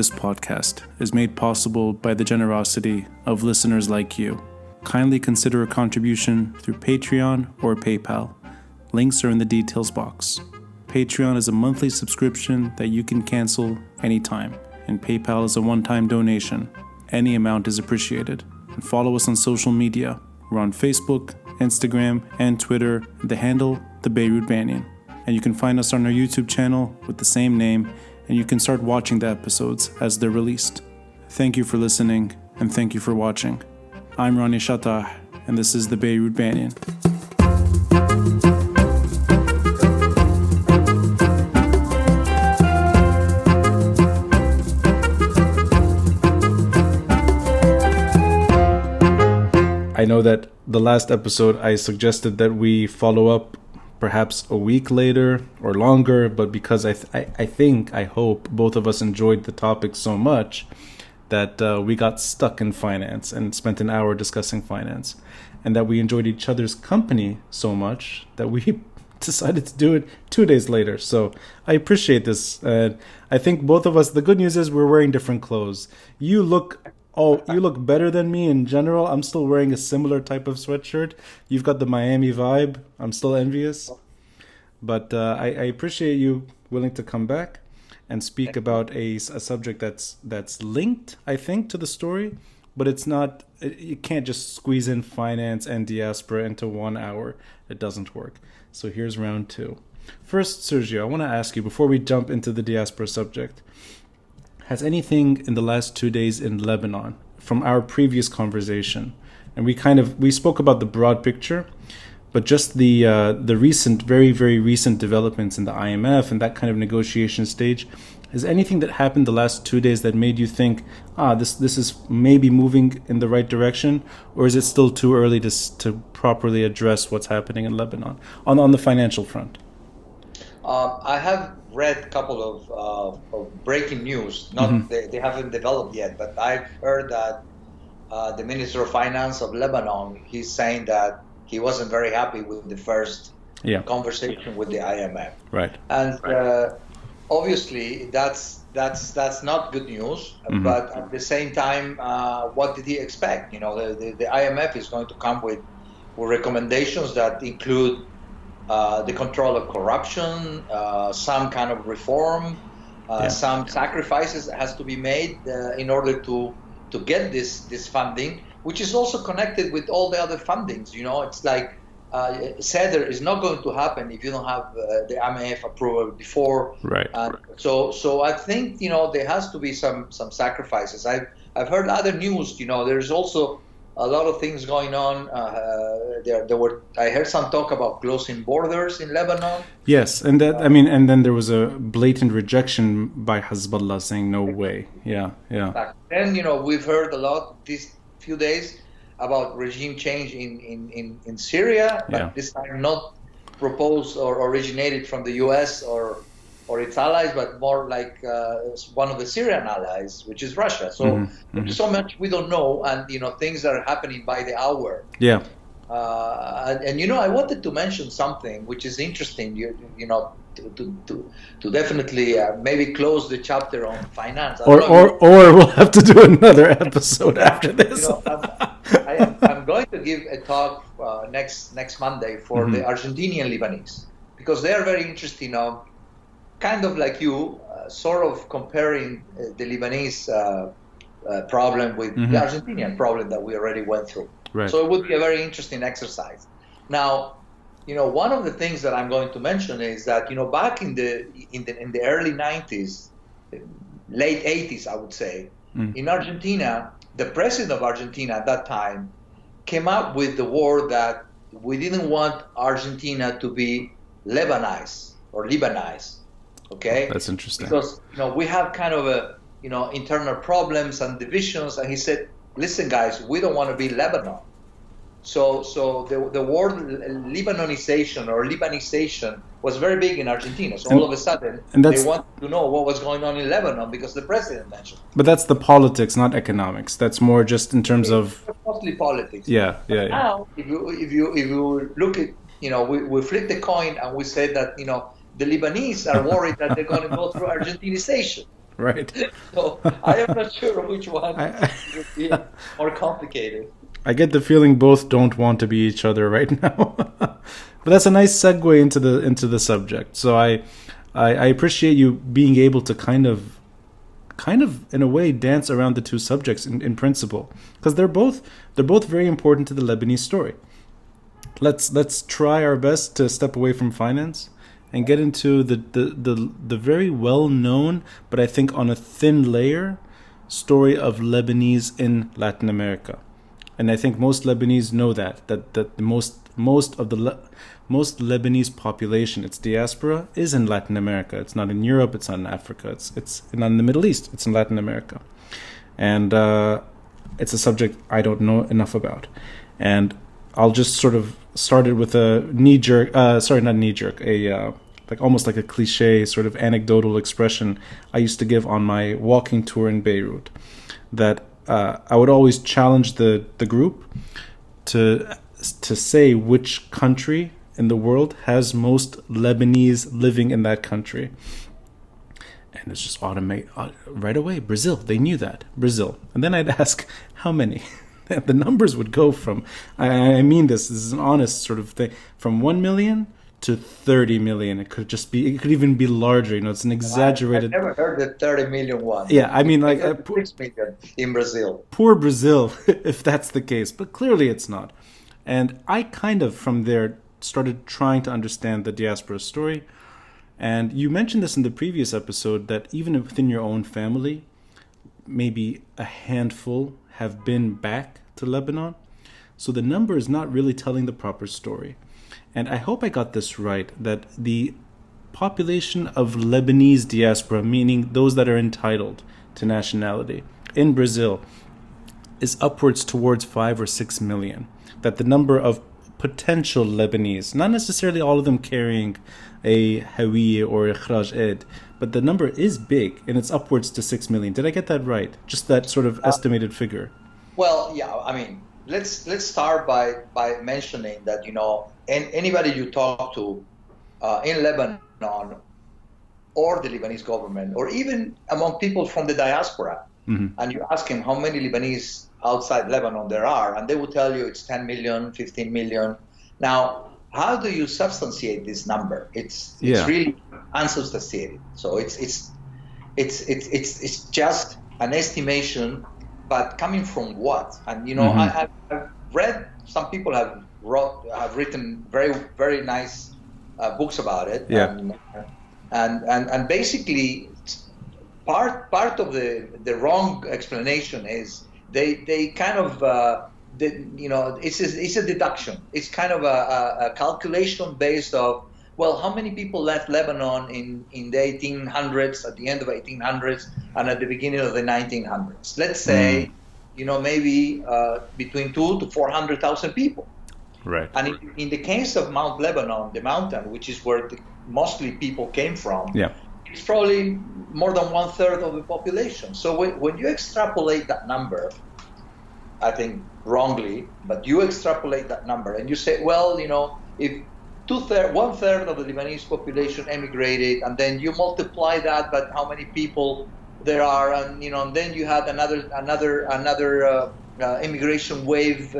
this podcast is made possible by the generosity of listeners like you. Kindly consider a contribution through Patreon or PayPal. Links are in the details box. Patreon is a monthly subscription that you can cancel anytime, and PayPal is a one-time donation. Any amount is appreciated. And follow us on social media. We're on Facebook, Instagram, and Twitter, the handle, the Beirut Banyan. And you can find us on our YouTube channel with the same name, and you can start watching the episodes as they're released. Thank you for listening, and thank you for watching. I'm Ronnie Shatah, and this is the Beirut Banyan. I know that the last episode I suggested that we follow up perhaps a week later or longer, but because I hope both of us enjoyed the topic so much that we got stuck in finance and spent an hour discussing finance, and that we enjoyed each other's company so much that we decided to do it 2 days later. So I appreciate this. I think both of us, the good news is we're wearing different clothes. You look better than me in general. I'm still wearing a similar type of sweatshirt. You've got the Miami vibe. I'm still envious. But I appreciate you willing to come back and speak about a subject that's linked, I think, to the story. But it's not, you can't just squeeze in finance and diaspora into 1 hour. It doesn't work. So here's round two. First, Sergio, I want to ask you, before we jump into the diaspora subject, has anything in the last 2 days in Lebanon from our previous conversation, and we spoke about the broad picture, but just the recent, very, very recent developments in the IMF and that kind of negotiation stage, has anything that happened the last 2 days that made you think, this is maybe moving in the right direction, or is it still too early to properly address what's happening in Lebanon on the financial front? I have read a couple of breaking news. They haven't developed yet, but I've heard that the Minister of Finance of Lebanon, he's saying that he wasn't very happy with the first conversation with the IMF. Right. And obviously that's not good news. But at the same time, what did he expect? You know, the IMF is going to come with recommendations that include the control of corruption, some kind of reform, some sacrifices that has to be made in order to get this funding, which is also connected with all the other fundings. You know, it's like Seder is not going to happen if you don't have the IMF approval before. Right. So I think, you know, there has to be some sacrifices. I've heard other news. You know, there's also a lot of things going on. I heard some talk about closing borders in Lebanon. Yes, and and then there was a blatant rejection by Hezbollah saying no way. Yeah. Then, you know, we've heard a lot these few days about regime change in Syria, but this time not proposed or originated from the U.S. or its allies, but more like one of the Syrian allies, which is Russia. So so much we don't know, and you know, things are happening by the hour. Yeah. And you know, I wanted to mention something which is interesting. You know, to definitely maybe close the chapter on finance. Or we'll have to do another episode after this. You know, I'm going to give a talk next Monday for the Argentinian Lebanese, because they are very interested now. Kind of like you, sort of comparing the Lebanese problem with the Argentinian problem that we already went through. Right. So it would be a very interesting exercise. Now, you know, one of the things that I'm going to mention is that, you know, back in the early 90s, late 80s, I would say, in Argentina, the president of Argentina at that time came up with the word that we didn't want Argentina to be Lebanized or Lebanized. Okay, that's interesting. Because, you know, we have kind of internal problems and divisions, and he said, "Listen, guys, we don't want to be Lebanon." So the word Lebanonization or Lebanization was very big in Argentina. So all of a sudden, they wanted to know what was going on in Lebanon because the president mentioned it. But that's the politics, not economics. That's more just in terms of mostly politics. Yeah. Now, if you look at, you know, we flip the coin and we say that, you know, the Lebanese are worried that they're going to go through Argentinization. Right. So I am not sure which one I, would be more complicated. I get the feeling both don't want to be each other right now. But that's a nice segue into the subject. So I appreciate you being able to kind of in a way dance around the two subjects in principle, because they're both very important to the Lebanese story. Let's try our best to step away from finance and get into the very well known, but I think on a thin layer, story of Lebanese in Latin America. And I think most Lebanese know that the most Lebanese population, its diaspora, is in Latin America. It's not in Europe. It's not in Africa. It's not in the Middle East. It's in Latin America, and it's a subject I don't know enough about. And I'll just sort of start it with a knee jerk. Sorry, not knee jerk. Like almost like a cliche sort of anecdotal expression I used to give on my walking tour in Beirut. That I would always challenge the group to say which country in the world has most Lebanese living in that country. And it's just right away. Brazil. They knew that. Brazil. And then I'd ask, how many? The numbers would go from, I mean this is an honest sort of thing, from 1 million to 30 million. It could even be larger. It's an exaggerated. I've never heard the 30 million one. Yeah, I mean, like 6 million in Brazil. Poor Brazil, if that's the case. But clearly it's not. And I kind of, from there, started trying to understand the diaspora story. And you mentioned this in the previous episode, that even within your own family, maybe a handful have been back to Lebanon. So the number is not really telling the proper story. And I hope I got this right, that the population of Lebanese diaspora, meaning those that are entitled to nationality, in Brazil is upwards towards 5 or 6 million. That the number of potential Lebanese, not necessarily all of them carrying a Hawiye or a Khraj Ed, but the number is big, and it's upwards to 6 million. Did I get that right? Just that sort of estimated figure. Well, yeah, I mean, let's start by mentioning that, anybody you talk to in Lebanon or the Lebanese government, or even among people from the diaspora, and you ask him how many Lebanese outside Lebanon there are, and they will tell you it's 10 million, 15 million. Now, how do you substantiate this number? It's really unsubstantiated. So it's just an estimation, but coming from what? And I've read, some people have written very, very nice books about it. Yeah. And basically, part of the wrong explanation is they kind of it's a deduction. It's kind of a calculation based of, well, how many people left Lebanon in the 1800s, at the end of 1800s, and at the beginning of the 1900s? Let's say, maybe between 200,000 to 400,000 people. Right. And in the case of Mount Lebanon, the mountain, which is where mostly people came from, it's probably more than 1/3 of the population. So when you extrapolate that number, I think wrongly, but you extrapolate that number and you say, well, if 1/3 of the Lebanese population emigrated, and then you multiply that by how many people there are, and and then you had another immigration wave,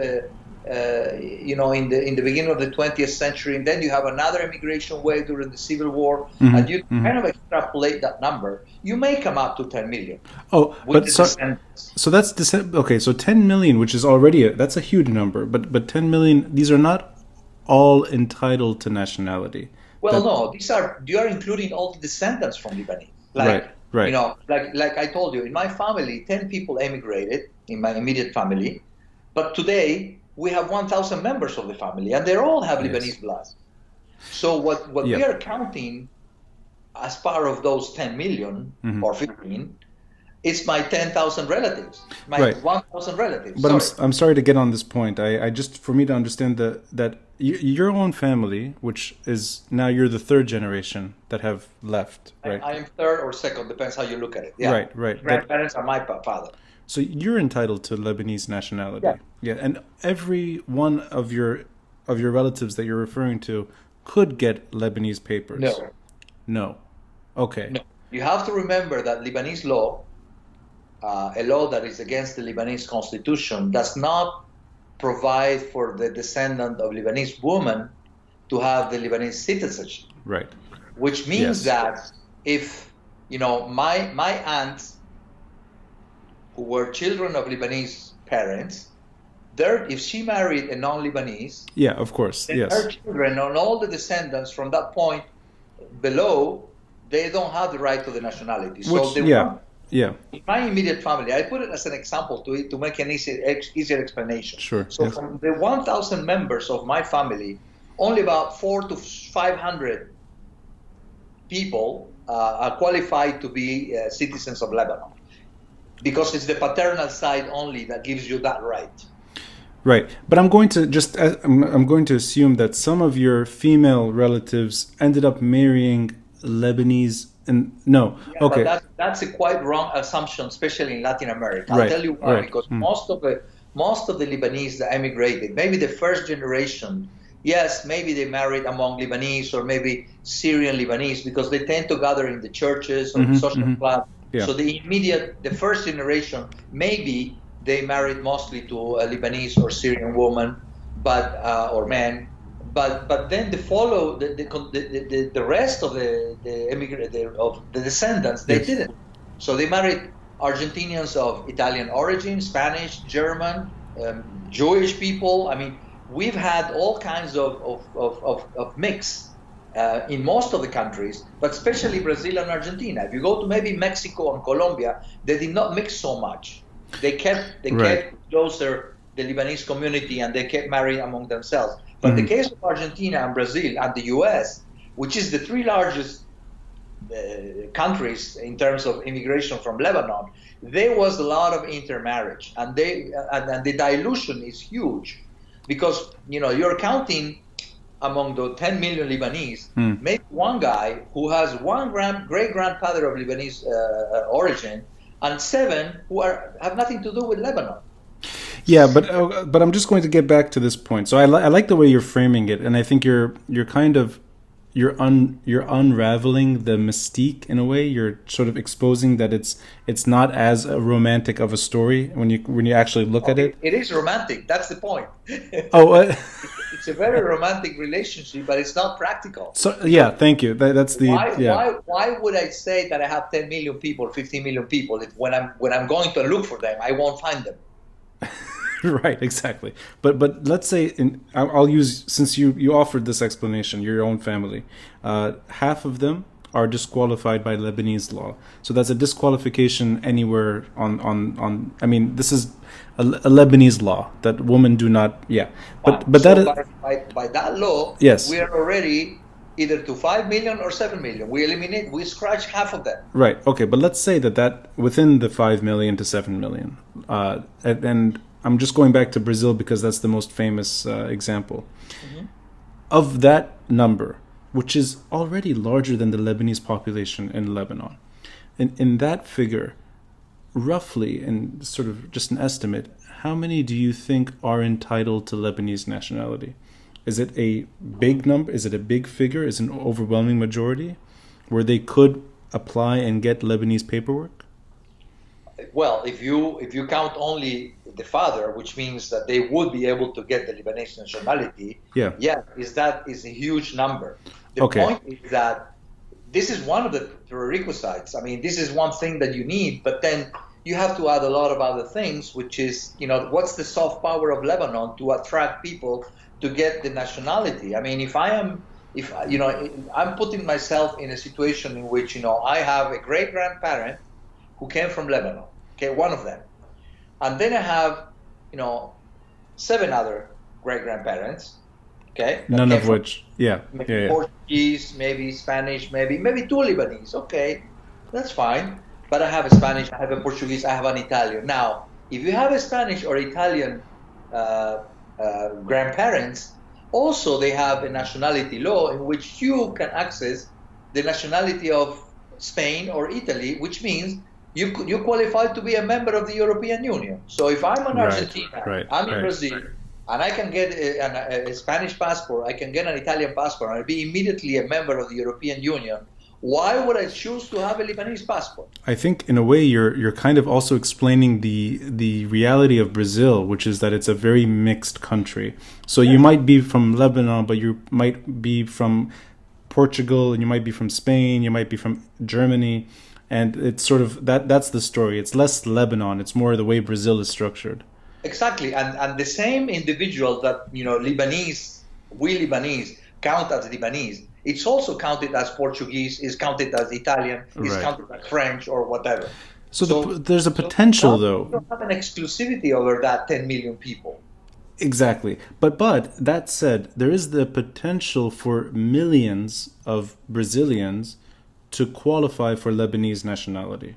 in the beginning of the 20th century, and then you have another immigration wave during the Civil War, and you kind of extrapolate that number, you may come up to 10 million. Oh, but so that's okay. So 10 million, which is already that's a huge number, but 10 million, these are not all entitled to nationality. Well, no, you are including all the descendants from Lebanese. Right. Like I told you, in my family, 10 people emigrated in my immediate family, but today we have 1,000 members of the family, and they all have Lebanese blood. So what we are counting as part of those 10 million or 15, it's my 10,000 relatives, my 1,000 relatives. But I'm sorry to get on this point. I just, for me to understand that your own family, which is now you're the third generation that have left, right? I am third or second, depends how you look at it. Yeah. Right. Grandparents are my father. So you're entitled to Lebanese nationality. Yeah, and every one of your relatives that you're referring to could get Lebanese papers. No. Okay. You have to remember that Lebanese law, a law that is against the Lebanese constitution, does not provide for the descendant of Lebanese woman to have the Lebanese citizenship. Right. Which means that if, my aunts who were children of Lebanese parents, if she married a non-Lebanese, of course, then her children and all the descendants from that point below, they don't have the right to the nationality. In my immediate family, I put it as an example to make an easier explanation. Sure. So from the 1,000 members of my family, only about 400 to 500 people are qualified to be citizens of Lebanon, because it's the paternal side only that gives you that right. Right, but I'm going to assume that some of your female relatives ended up marrying Lebanese, and okay. But that's a quite wrong assumption, especially in Latin America. I'll tell you why. Because most of the Lebanese that emigrated, maybe the first generation, yes, maybe they married among Lebanese or maybe Syrian Lebanese, because they tend to gather in the churches or the social club. Yeah. So the first generation, maybe they married mostly to a Lebanese or Syrian woman, or man. But then the rest of the descendants, they didn't. So they married Argentinians of Italian origin, Spanish, German, Jewish people. I mean, we've had all kinds of mix in most of the countries, but especially Brazil and Argentina. If you go to maybe Mexico and Colombia, they did not mix so much. They kept closer the Lebanese community, and they kept marrying among themselves. But in the case of Argentina and Brazil and the U.S., which is the three largest countries in terms of immigration from Lebanon, there was a lot of intermarriage, and the dilution is huge, because you're counting among the 10 million Lebanese, maybe one guy who has one great grandfather of Lebanese origin, and 7 who have nothing to do with Lebanon. Yeah, but I'm just going to get back to this point. So I like the way you're framing it, and I think you're unraveling the mystique in a way. You're sort of exposing that it's not as romantic of a story when you actually look at it. It is romantic. That's the point. It's a very romantic relationship, but it's not practical. So thank you. That's the Why would I say that I have 10 million people, 15 million people, if when I'm going to look for them, I won't find them? Right, exactly. But let's say, I'll use, since you offered this explanation, your own family, half of them are disqualified by Lebanese law. So that's a disqualification anywhere on I mean, this is a Lebanese law that women do not. But by that law, yes, we are already either to 5 million or 7 million. We scratch half of them. Right. Okay. But let's say that within the 5 million to 7 million, and I'm just going back to Brazil because that's the most famous example. Mm-hmm. Of that number, which is already larger than the Lebanese population in Lebanon, in that figure, roughly, and sort of just an estimate, how many do you think are entitled to Lebanese nationality? Is it a big number? Is it a big figure? Is it an overwhelming majority where they could apply and get Lebanese paperwork? Well, if you count only the father, which means that they would be able to get the Lebanese nationality, that is a huge number. The point is that this is one of the prerequisites. I mean, this is one thing that you need, but then you have to add a lot of other things, which is, what's the soft power of Lebanon to attract people to get the nationality? I mean, I'm putting myself in a situation in which, I have a great grandparent who came from Lebanon, one of them. And then I have, 7 other great grandparents, none of which, maybe Portuguese, maybe Spanish, maybe 2 Lebanese, that's fine. But I have a Spanish, I have a Portuguese, I have an Italian. Now, if you have a Spanish or Italian grandparents, also they have a nationality law in which you can access the nationality of Spain or Italy, which means you qualify to be a member of the European Union. So if I'm in Argentina, I'm in Brazil, and I can get a Spanish passport, I can get an Italian passport, and I'll be immediately a member of the European Union, Why would I choose to have a Lebanese passport? I think in a way you're kind of also explaining the reality of Brazil, which is that it's a very mixed country. So you might be from Lebanon, but you might be from Portugal, and you might be from Spain, you might be from Germany, and it's sort of that's the story. It's less Lebanon, it's more the way Brazil is structured. Exactly, and the same individual that we Lebanese count as Lebanese, it's also counted as Portuguese, is counted as Italian, is counted as French or whatever. So there's a potential, though. You don't have an exclusivity over that 10 million people. Exactly. But that said, there is the potential for millions of Brazilians to qualify for Lebanese nationality.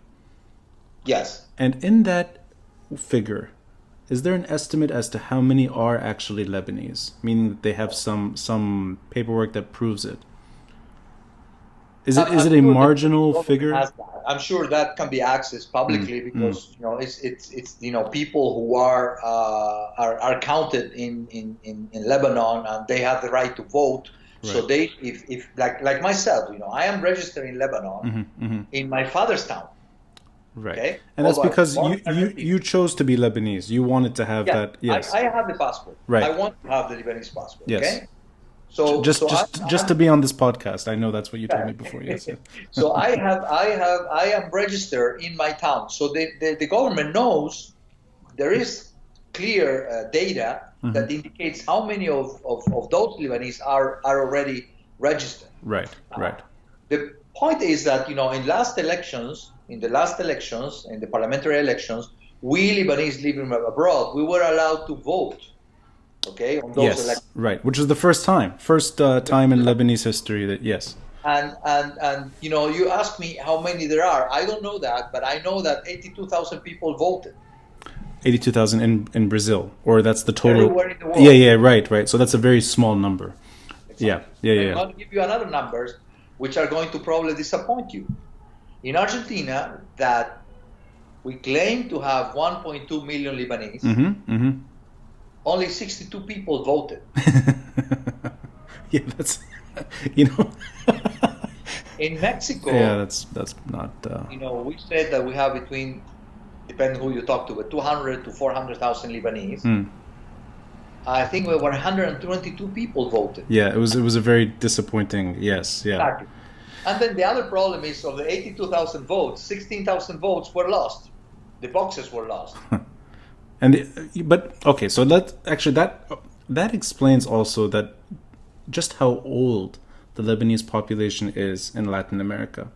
Yes. And in that figure, is there an estimate as to how many are actually Lebanese? Meaning that they have some paperwork that proves it. Is it a marginal figure? I'm sure that can be accessed publicly because it's people who are counted in Lebanon, and they have the right to vote. Right. So they if like myself, I am registered in Lebanon in my father's town. Right. Okay? And that's because you chose to be Lebanese. You wanted to have that. Yes. I have the passport. Right. I want to have the Lebanese passport. Yes. Okay. So just to be on this podcast, I know that's what you told me before. Yes. So I am registered in my town. So the government knows there is clear data that indicates how many of those Lebanese are already registered. Right. Right. The point is that in the last elections, in the parliamentary elections, we Lebanese living abroad, we were allowed to vote. Okay, on those elections. Right, which is the first time in Lebanese history that And you ask me how many there are. I don't know that, but I know that 82,000 people voted. 82,000 in Brazil, or that's the total. Everywhere in the world. Yeah, right. So that's a very small number. Exactly. Yeah. I'm going to give you another numbers, which are going to probably disappoint you. In Argentina, that we claim to have 1.2 million Lebanese. Only 62 people voted. Yeah, that's In Mexico. Yeah, that's not. We said that we have between, depending who you talk to, but 200 to 400,000 Lebanese. I think we were 122 people voted. Yeah, it was a very disappointing. Yes, yeah. Exactly. And then the other problem is of the 82,000 votes, 16,000 votes were lost. The boxes were lost. So that explains also that just how old the Lebanese population is in Latin America,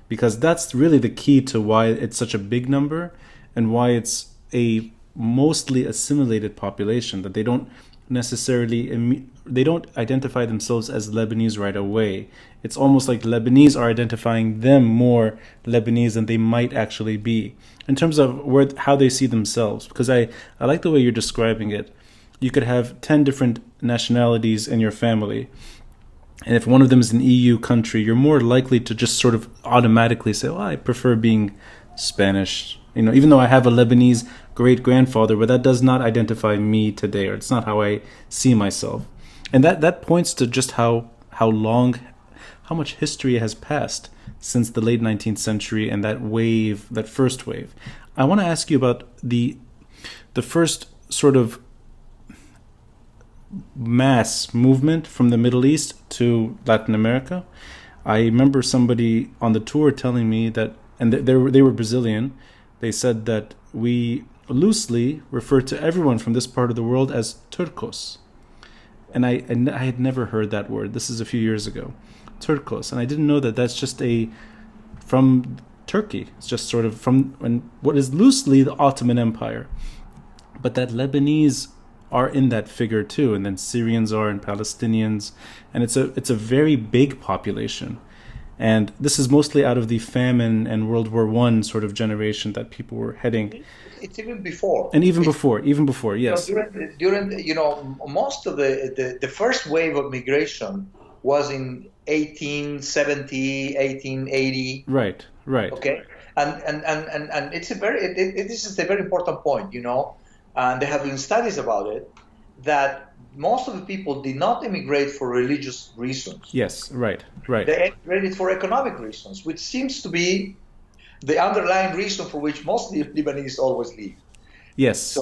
because that's really the key to why it's such a big number and why it's a mostly assimilated population, that they don't identify themselves as Lebanese right away. It's almost like Lebanese are identifying them more Lebanese than they might actually be in terms of how they see themselves. Because I like the way you're describing it. You could have 10 different nationalities in your family, and if one of them is an EU country, you're more likely to just sort of automatically say, I prefer being Spanish, even though I have a Lebanese great-grandfather, but that does not identify me today, or it's not how I see myself. And that points to just how much history has passed since the late 19th century and that first wave. I want to ask you about the first sort of mass movement from the Middle East to Latin America. I remember somebody on the tour telling me that, and they were Brazilian, they said that we loosely refer to everyone from this part of the world as Turcos. And I had never heard that word. This is a few years ago. Turcos. And I didn't know that that's just from Turkey. It's just sort of from what is loosely the Ottoman Empire. But that Lebanese are in that figure too, and then Syrians are, and Palestinians, and it's a very big population. And this is mostly out of the famine and World War I sort of generation that people were heading. It's even before. And even before, yes. During most of the first wave of migration was in 1870, 1880. Right. Okay, and this is a very important point, and there have been studies about it, that most of the people did not immigrate for religious reasons. Yes, right. They immigrated for economic reasons, which seems to be the underlying reason for which most Lebanese always leave. Yes,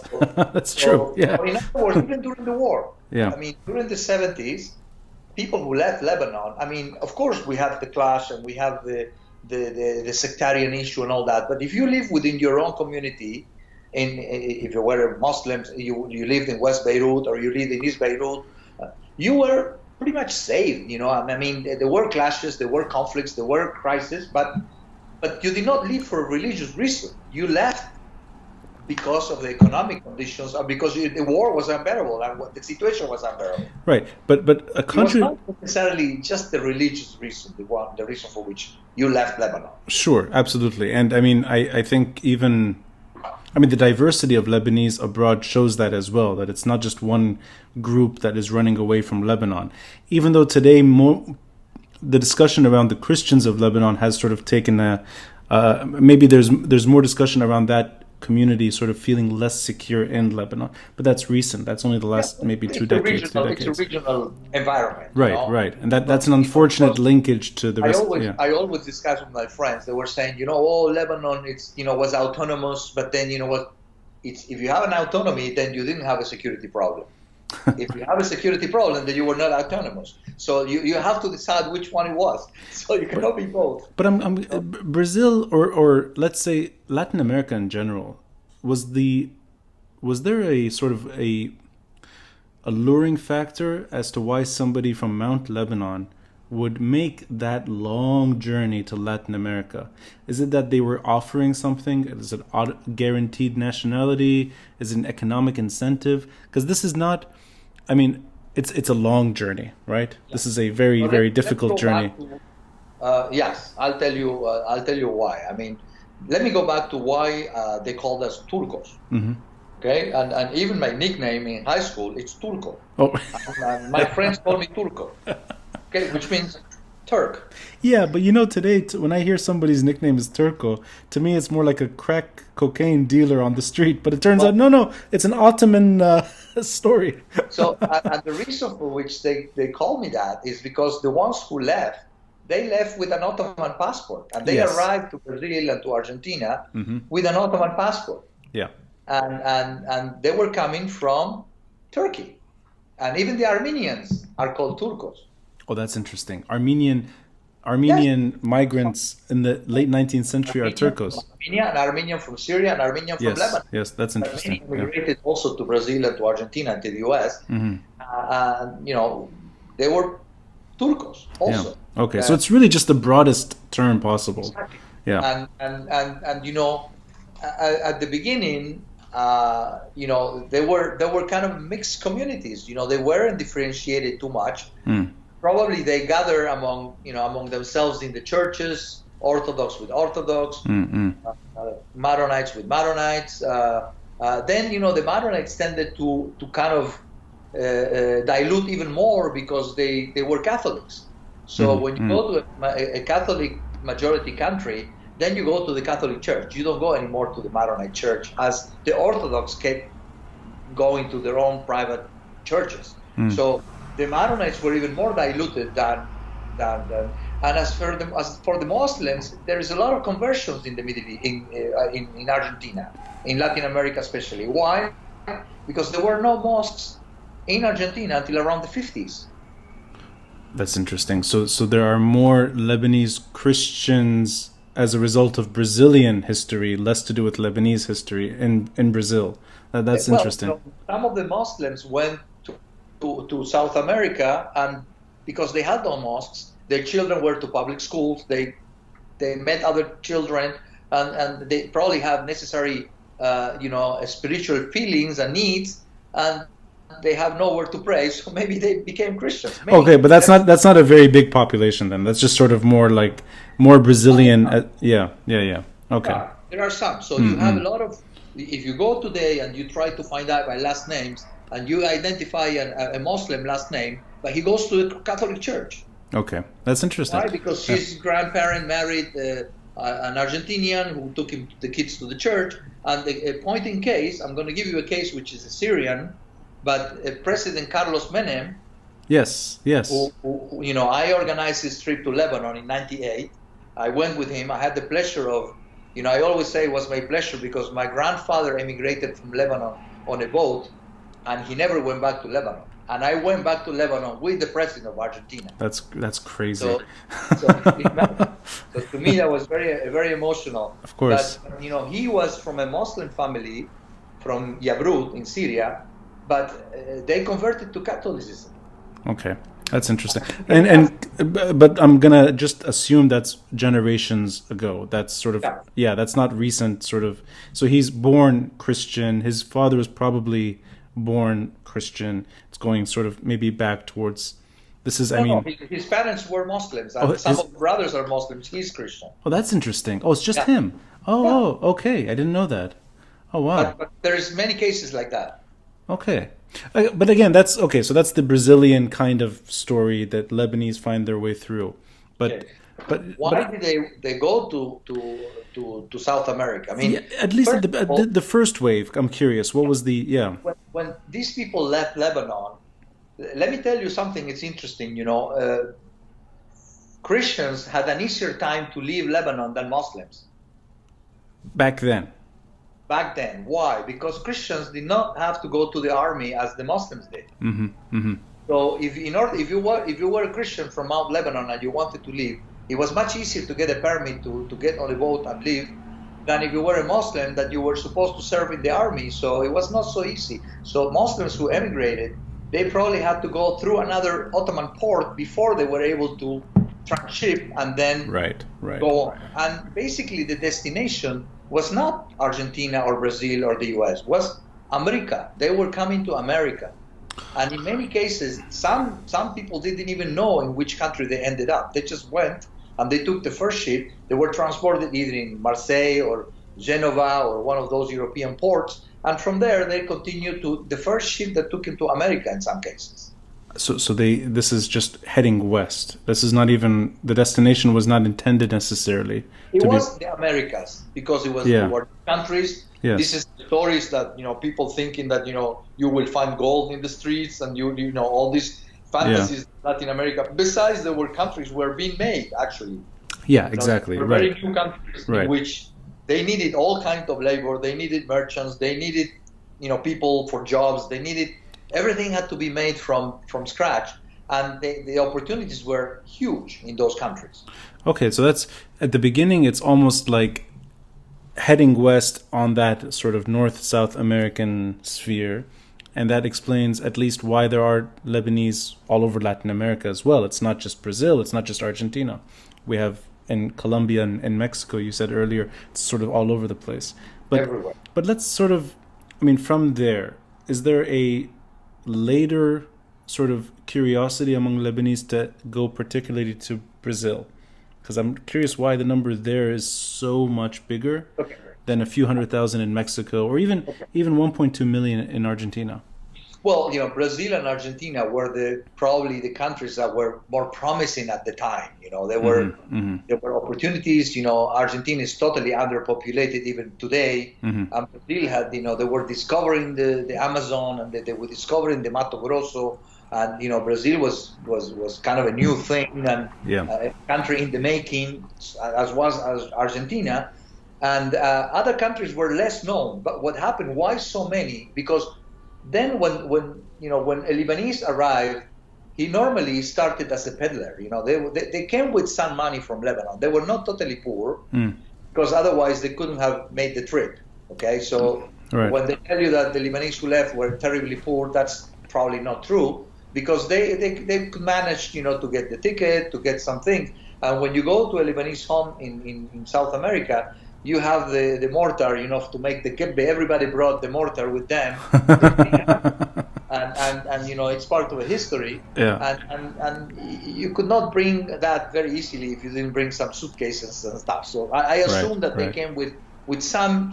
that's true. Yeah. In other words, even during the war, yeah. I mean, during the 70s, people who left Lebanon, I mean, of course, we have the clash and we have the sectarian issue and all that. But if you live within your own community, if you were Muslims, you lived in West Beirut or you lived in East Beirut, you were pretty much safe. You know, I mean, there were clashes, there were conflicts, there were crises, but you did not leave for a religious reason. You left because of the economic conditions, or because the war was unbearable and the situation was unbearable. Right, but a country... It was not necessarily just the religious reason, the reason for which you left Lebanon. Sure, absolutely. And I mean, I think even... I mean, the diversity of Lebanese abroad shows that as well, that it's not just one group that is running away from Lebanon. Even though today the discussion around the Christians of Lebanon has sort of taken maybe there's more discussion around that community sort of feeling less secure in Lebanon, but that's recent. That's only the last maybe 2 decades. It's a regional environment, right? You know? Right, and that's an unfortunate linkage to the rest. I always discuss with my friends. They were saying, oh, Lebanon, was autonomous, but then if you have an autonomy, then you didn't have a security problem. If you have a security problem, then you were not autonomous. So you have to decide which one it was. So you cannot be both. But Brazil or let's say Latin America in general, was there a sort of a alluring factor as to why somebody from Mount Lebanon would make that long journey to Latin America? Is it that they were offering something? Is it guaranteed nationality? Is it an economic incentive? Because this is not, I mean, it's a long journey, right? Yeah. This is a very, very difficult journey. Yes, I'll tell you why. I mean, let me go back to why they called us Turcos. Mm-hmm. Okay, and even my nickname in high school, it's Turco. Oh. And my friends call me Turco. Okay, which means Turk. Yeah, but today when I hear somebody's nickname is Turco, to me it's more like a crack cocaine dealer on the street. But it turns out, no, it's an Ottoman story. So, and the reason for which they call me that is because the ones who left, they left with an Ottoman passport. And they arrived to Brazil and to Argentina with an Ottoman passport. Yeah. And they were coming from Turkey. And even the Armenians are called Turcos. Oh, that's interesting. Armenian migrants in the late 19th century are Turcos. Armenian from Syria and Armenian from Lebanon. Yes, that's interesting. Armenian migrated also to Brazil and to Argentina and to the US. Mm-hmm. They were Turcos also. Yeah. Okay, so it's really just the broadest term possible. Exactly. Yeah. And at the beginning, they were kind of mixed communities. They weren't differentiated too much. Mm. Probably they gather among themselves in the churches, Orthodox with Orthodox, Maronites with Maronites. Then the Maronites tended to kind of dilute even more because they were Catholics. So when you go to a Catholic majority country, then you go to the Catholic Church. You don't go anymore to the Maronite Church, as the Orthodox kept going to their own private churches. Mm. So the Maronites were even more diluted than. And as for the Muslims, there is a lot of conversions in the Middle East, in Argentina, in Latin America especially. Why? Because there were no mosques in Argentina until around the 50s. That's interesting. So there are more Lebanese Christians as a result of Brazilian history, less to do with Lebanese history in Brazil. That's interesting. Some of the Muslims went to South America, and because they had no mosques, their children were to public schools. They met other children, and they probably have necessary, spiritual feelings and needs, and they have nowhere to pray. So maybe they became Christians. Maybe. Okay, but that's not a very big population then. That's just sort of more Brazilian. Yeah. Okay. There are some. So you have a lot of. If you go today and you try to find out by last names, and you identify a Muslim last name, but he goes to the Catholic Church. Okay, that's interesting. Why? Because his grandparent married an Argentinian who took the kids to the church. And a point in case, I'm going to give you a case which is a Syrian But President Carlos Menem, Yes, yes. I organized this trip to Lebanon in '98. I went with him. I had the pleasure of, I always say it was my pleasure because my grandfather emigrated from Lebanon on a boat, and he never went back to Lebanon. And I went back to Lebanon with the president of Argentina. That's crazy. So to me, that was very emotional. Of course. But, he was from a Muslim family from Beirut in Syria, but they converted to Catholicism. Okay, that's interesting. But I'm gonna just assume that's generations ago. That's sort of that's not recent. Sort of. So he's born Christian. His father was probably born Christian. It's going sort of maybe back towards. This is. His parents were Muslims, and some of his brothers are Muslims. He's Christian. Oh, that's interesting. Oh, it's just him. Oh, okay. I didn't know that. Oh, wow. But there's many cases like that. Okay. But again, that's okay. So that's the Brazilian kind of story that Lebanese find their way through. But why did they go to South America? I mean, at least the first wave. I'm curious. What was the when these people left Lebanon? Let me tell you something. It's interesting. Christians had an easier time to leave Lebanon than Muslims. Back then. Why? Because Christians did not have to go to the army as the Muslims did. Mm-hmm, mm-hmm. So if you were a Christian from Mount Lebanon and you wanted to leave, it was much easier to get a permit to get on a boat and leave than if you were a Muslim that you were supposed to serve in the army. So it was not so easy. So Muslims who emigrated, they probably had to go through another Ottoman port before they were able to transship and then go on. And basically the destination was not Argentina or Brazil or the US, was America. They were coming to America. And in many cases, some people didn't even know in which country they ended up. They just went and they took the first ship. They were transported either in Marseille or Genova or one of those European ports. And from there, they continued to the first ship that took them to America in some cases. So this is just heading west. This is not even, the destination was not intended necessarily. It was the Americas because it was were countries. Yes. This is stories that people thinking that you will find gold in the streets and you know all these fantasies Latin America. Besides, there were countries were being made actually. Yeah, exactly. There were very few countries in which they needed all kinds of labor. They needed merchants. They needed people for jobs. They needed. Everything had to be made from scratch, and the opportunities were huge in those countries. Okay, so that's at the beginning. It's almost like heading west on that sort of North-South American sphere, and that explains at least why there are Lebanese all over Latin America as well. It's not just Brazil. It's not just Argentina. We have in Colombia and Mexico. You said earlier, it's sort of all over the place. But everywhere. But let's sort of, from there, is there a later sort of curiosity among Lebanese to go particularly to Brazil? Because I'm curious why the number there is so much bigger than a few 100,000 in Mexico or even 1.2 million in Argentina. Well, Brazil and Argentina were probably the countries that were more promising at the time. There were there were opportunities. Argentina is totally underpopulated even today. Mm-hmm. And Brazil had, they were discovering the Amazon and they were discovering the Mato Grosso. And Brazil was kind of a new thing and a country in the making, as was as Argentina, and other countries were less known. But what happened? Why so many? Because then when a Lebanese arrived, he normally started as a peddler. They came with some money from Lebanon. They were not totally poor because otherwise they couldn't have made the trip. Okay, so when they tell you that the Lebanese who left were terribly poor, that's probably not true. Because they could manage, to get the ticket, to get some things. And when you go to a Lebanese home in South America, you have the mortar, to make the kibbeh. Everybody brought the mortar with them. and it's part of a history. Yeah. And you could not bring that very easily if you didn't bring some suitcases and stuff. So I assume that they came with some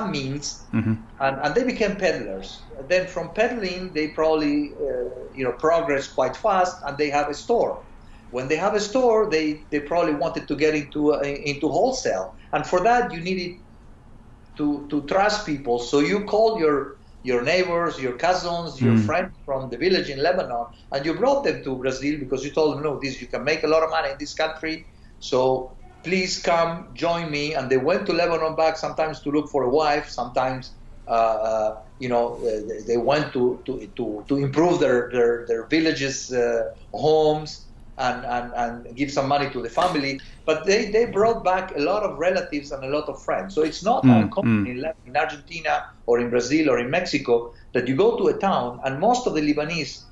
means, and they became peddlers. Then from peddling, they probably progress quite fast, and they have a store. When they have a store, they probably wanted to get into wholesale, and for that you needed to trust people. So you call your neighbors, your cousins, your friends from the village in Lebanon, and you brought them to Brazil because you told them, no, this you can make a lot of money in this country, so please come join me. And they went to Lebanon back sometimes to look for a wife, sometimes they went to improve their villages' homes and give some money to the family. But they brought back a lot of relatives and a lot of friends. So it's not uncommon in Argentina or in Brazil or in Mexico that you go to a town and most of the Lebanese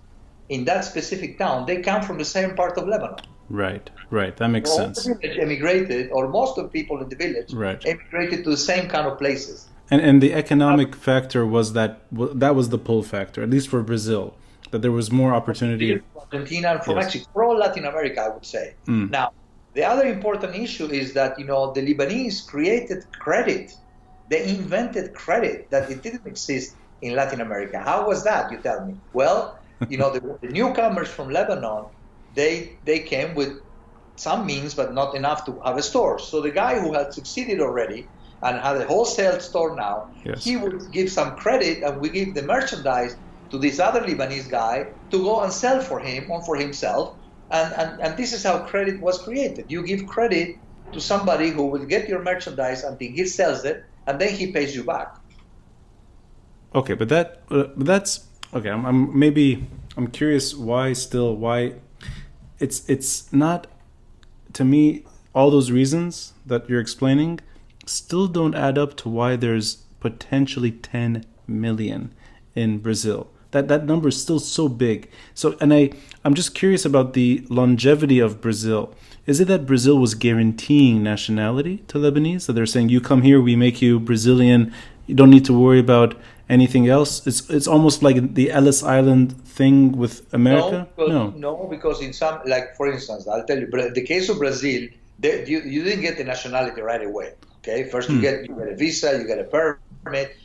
in that specific town, they come from the same part of Lebanon. Right. That makes sense. The village emigrated, or most of the people in the village emigrated to the same kind of places. And the economic factor was that was the pull factor, at least for Brazil, that there was more opportunity. For Argentina and for Mexico, for all Latin America, I would say. Now, the other important issue is that, the Lebanese created credit. They invented credit that it didn't exist in Latin America. How was that, you tell me? Well, the newcomers from Lebanon, they came with some means, but not enough to have a store. So the guy who had succeeded already and had a wholesale store now, he would give some credit, and we give the merchandise to this other Lebanese guy to go and sell for him or for himself. And this is how credit was created. You give credit to somebody who will get your merchandise until he sells it, and then he pays you back. Okay, but that's okay. I'm curious why it's not, to me, all those reasons that you're explaining still don't add up to why there's potentially 10 million in Brazil. That number is still so big. So, and I'm just curious about the longevity of Brazil. Is it that Brazil was guaranteeing nationality to Lebanese? So they're saying, you come here, we make you Brazilian, you don't need to worry about anything else? It's almost like the Ellis Island thing with America? No, because in some, like for instance, I'll tell you, the case of Brazil, you didn't get the nationality right away. Okay, first you get a visa, you get a permit.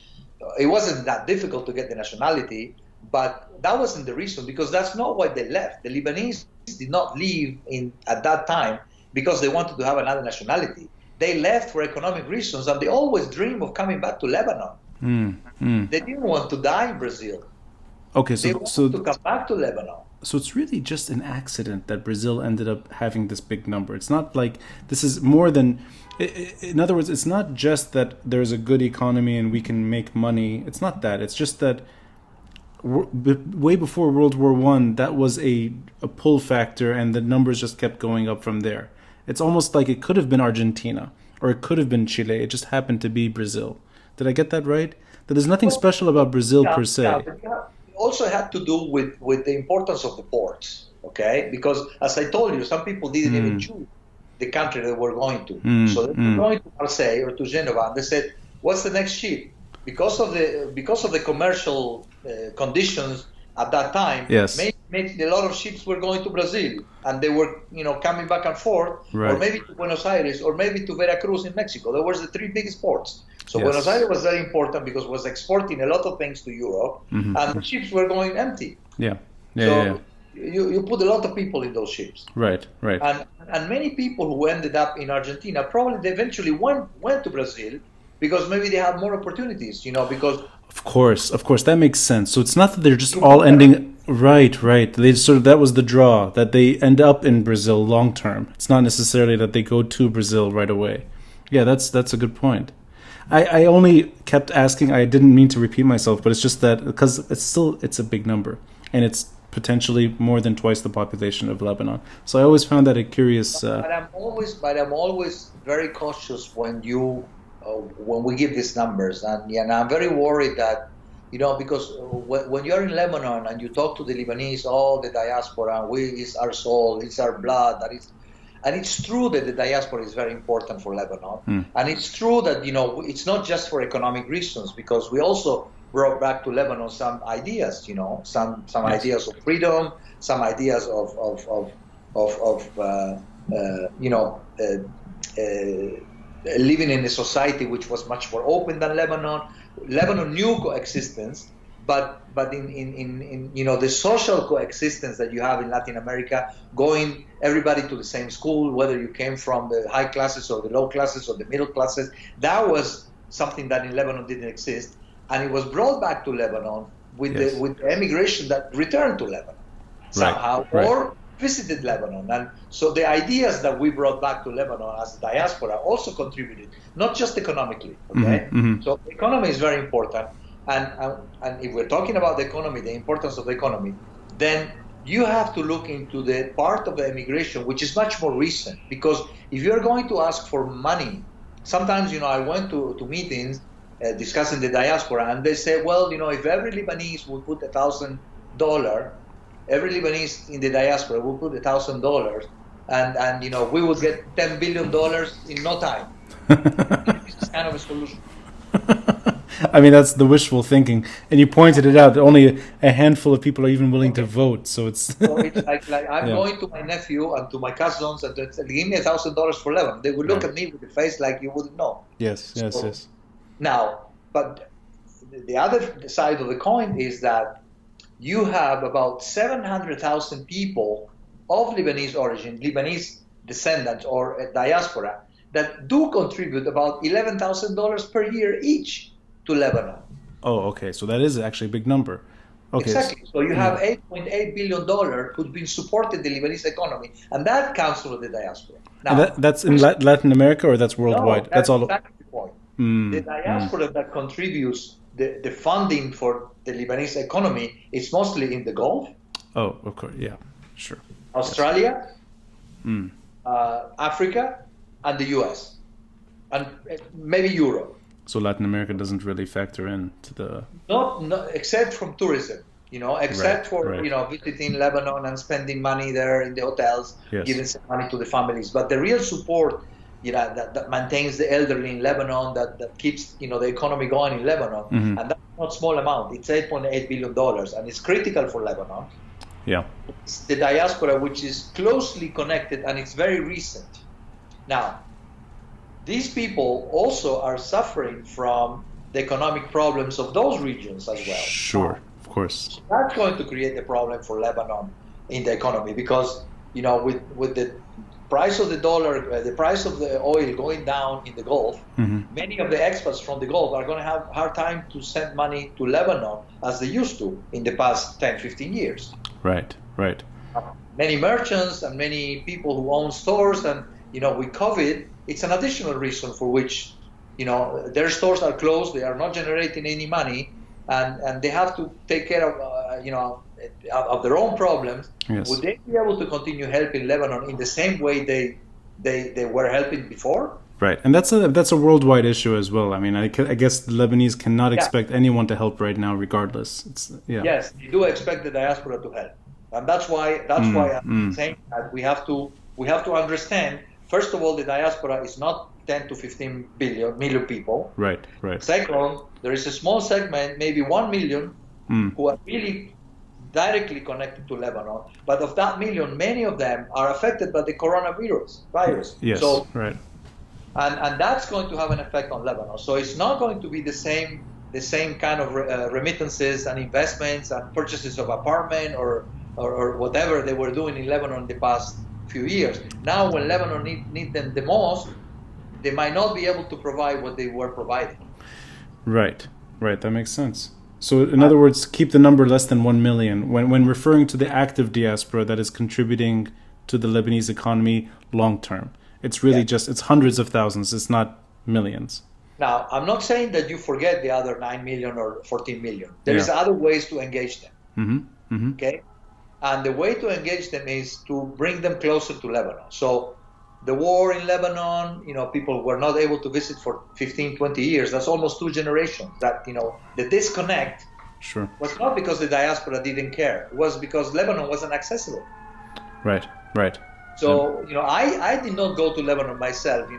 It wasn't that difficult to get the nationality, but that wasn't the reason, because that's not why they left. The Lebanese did not leave at that time because they wanted to have another nationality. They left for economic reasons, and they always dream of coming back to Lebanon. They didn't want to die in Brazil. Okay, they wanted to come back to Lebanon. So it's really just an accident that Brazil ended up having this big number. It's not like this is more than... In other words, it's not just that there's a good economy and we can make money. It's not that. It's just that way before World War I, that was a pull factor, and the numbers just kept going up from there. It's almost like it could have been Argentina or it could have been Chile. It just happened to be Brazil. Did I get that right? That there's nothing special about Brazil per se. It also had to do with the importance of the ports, okay? Because as I told you, some people didn't even choose the country they were going to. So they were going to Marseille or to Geneva, and they said, what's the next ship? Because of the commercial conditions at that time, maybe a lot of ships were going to Brazil, and they were coming back and forth, or maybe to Buenos Aires, or maybe to Veracruz in Mexico. Those were the three biggest ports. So Buenos Aires was very important because it was exporting a lot of things to Europe, and the ships were going empty. You put a lot of people in those ships. Right. And many people who ended up in Argentina probably they eventually went to Brazil because maybe they had more opportunities, because... Of course, that makes sense. So it's not that they're just all ending... Right. They that was the draw, that they end up in Brazil long term. It's not necessarily that they go to Brazil right away. Yeah, that's a good point. I only kept asking, I didn't mean to repeat myself, but it's just that because it's a big number, and it's potentially more than twice the population of Lebanon. So I always found that a curious... But I'm always very cautious when we give these numbers, and I'm very worried that, because when you're in Lebanon and you talk to the Lebanese, the diaspora, it's our soul, it's our blood, and it's true that the diaspora is very important for Lebanon, and it's true that it's not just for economic reasons, because we also brought back to Lebanon some ideas, some ideas of freedom, some ideas of living in a society which was much more open than Lebanon. Lebanon knew coexistence, but in the social coexistence that you have in Latin America, going everybody to the same school, whether you came from the high classes or the low classes or the middle classes, that was something that in Lebanon didn't exist. and it was brought back to Lebanon with Yes. the emigration that returned to Lebanon somehow, Right. or visited Lebanon. And so the ideas that we brought back to Lebanon as a diaspora also contributed, not just economically. Okay, so the economy is very important, and if we're talking about the economy, the importance of the economy, then you have to look into the part of the immigration which is much more recent. Because if you're going to ask for money, sometimes, I went to meetings discussing the diaspora, and they say, well, if every Lebanese would put $1,000, every Lebanese in the diaspora will put $1,000, and we would get $10 billion in no time. This is kind of a solution. I mean, that's the wishful thinking, and you pointed it out. Only a handful of people are even willing to vote, so it's. So it's like I'm going to my nephew and to my cousins and give me $1,000 for Lebanon. They would look at me with a face like you wouldn't know. Yes. Now, but the other side of the coin is that you have about 700,000 people of Lebanese origin, Lebanese descendants or a diaspora, that do contribute about $11,000 per year each to Lebanon. Oh, okay. So that is actually a big number. Okay. Exactly. So you have $8.8 billion who's been supported the Lebanese economy, and that comes from the diaspora. Now, that's in Latin America, or that's worldwide? No, that's all. Exactly the point. The diaspora that contributes the funding for the Lebanese economy is mostly in the Gulf. Oh, of course. Yeah, sure. Australia, Africa, and the US, and maybe Europe. So Latin America doesn't really factor into the... No, except from tourism, except for visiting Lebanon and spending money there in the hotels, giving some money to the families. But the real support, that maintains the elderly in Lebanon, that keeps, the economy going in Lebanon, and that's not small amount. It's $8.8 billion, and it's critical for Lebanon. Yeah. It's the diaspora, which is closely connected, and it's very recent. Now, these people also are suffering from the economic problems of those regions as well. Sure, of course. That's going to create a problem for Lebanon in the economy because, with the price of the dollar, the price of the oil going down in the Gulf, many of the expats from the Gulf are going to have a hard time to send money to Lebanon as they used to in the past 10, 15 years. Right. Many merchants and many people who own stores and, with COVID, it's an additional reason for which, their stores are closed. They are not generating any money, and they have to take care of, of their own problems. Yes. Would they be able to continue helping Lebanon in the same way they were helping before? Right, and that's a worldwide issue as well. I mean, I guess the Lebanese cannot expect anyone to help right now, regardless. Yes, you do expect the diaspora to help, and that's why I'm saying that we have to understand. First of all, the diaspora is not 10 to 15 million people. Right. Second, there is a small segment, maybe 1 million, who are really directly connected to Lebanon. But of that million, many of them are affected by the coronavirus. Yes, so, right. And that's going to have an effect on Lebanon. So it's not going to be the same kind of remittances and investments and purchases of apartment or whatever they were doing in Lebanon in the past few years. Now, when Lebanon need them the most, they might not be able to provide what they were providing. Right. That makes sense. So, in other words, keep the number less than 1 million when referring to the active diaspora that is contributing to the Lebanese economy long term. It's really it's hundreds of thousands. It's not millions. Now, I'm not saying that you forget the other 9 million or 14 million. There is other ways to engage them. Okay. And the way to engage them is to bring them closer to Lebanon. So the war in Lebanon, people were not able to visit for 15, 20 years. That's almost 2 generations. That, the disconnect was not because the diaspora didn't care. It was because Lebanon wasn't accessible. Right. So, I did not go to Lebanon myself.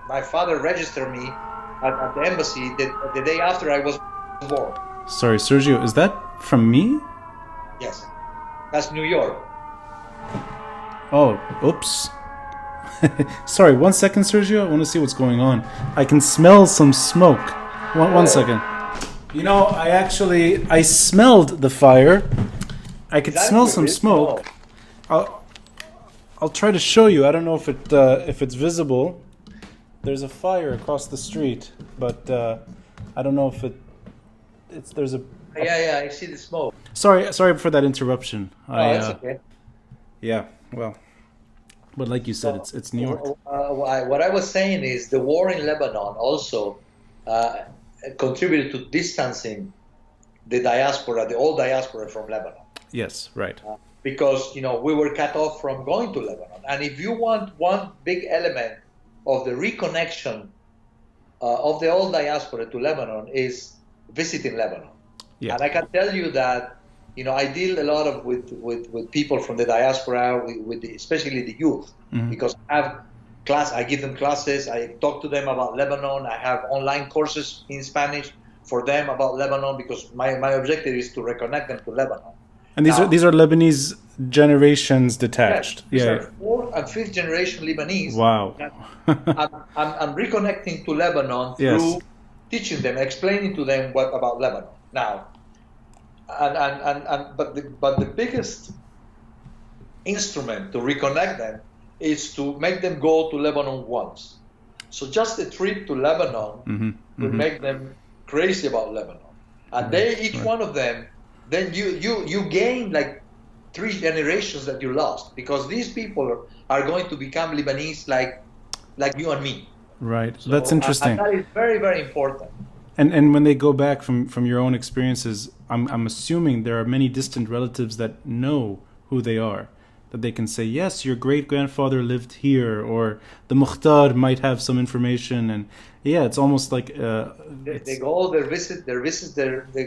My father registered me at the embassy the day after I was born. Sorry, Sergio, is that from me? Yes. That's New York. Oh, oops. Sorry, 1 second, Sergio. I want to see what's going on. I can smell some smoke. One second. I smelled the fire. I could smell some smoke. I'll try to show you. I don't know if it's visible. There's a fire across the street, but I don't know if it there's a. Yeah, I see the smoke. Sorry for that interruption. That's okay. Yeah, well, but like you said, it's New York. What I was saying is the war in Lebanon also contributed to distancing the diaspora, the old diaspora from Lebanon. Yes, right. Because we were cut off from going to Lebanon, and if you want one big element of the reconnection of the old diaspora to Lebanon is visiting Lebanon. Yeah. And I can tell you that I deal a lot with people from the diaspora, especially the youth, because I give them classes, I talk to them about Lebanon, I have online courses in Spanish for them about Lebanon, because my objective is to reconnect them to Lebanon. And these are Lebanese generations detached. Yes, these are 4th and 5th generation Lebanese. Wow. I'm reconnecting to Lebanon through teaching them, explaining to them about Lebanon. Now, but the biggest instrument to reconnect them is to make them go to Lebanon once. So just a trip to Lebanon will make them crazy about Lebanon. And each one of them, then you gain like 3 generations that you lost, because these people are going to become Lebanese like you and me. Right. So that's interesting. And that is very, very important. And when they go back from your own experiences, I'm assuming there are many distant relatives that know who they are, that they can say, yes, your great-grandfather lived here, or the Mukhtar might have some information. And it's almost like they go, they visit their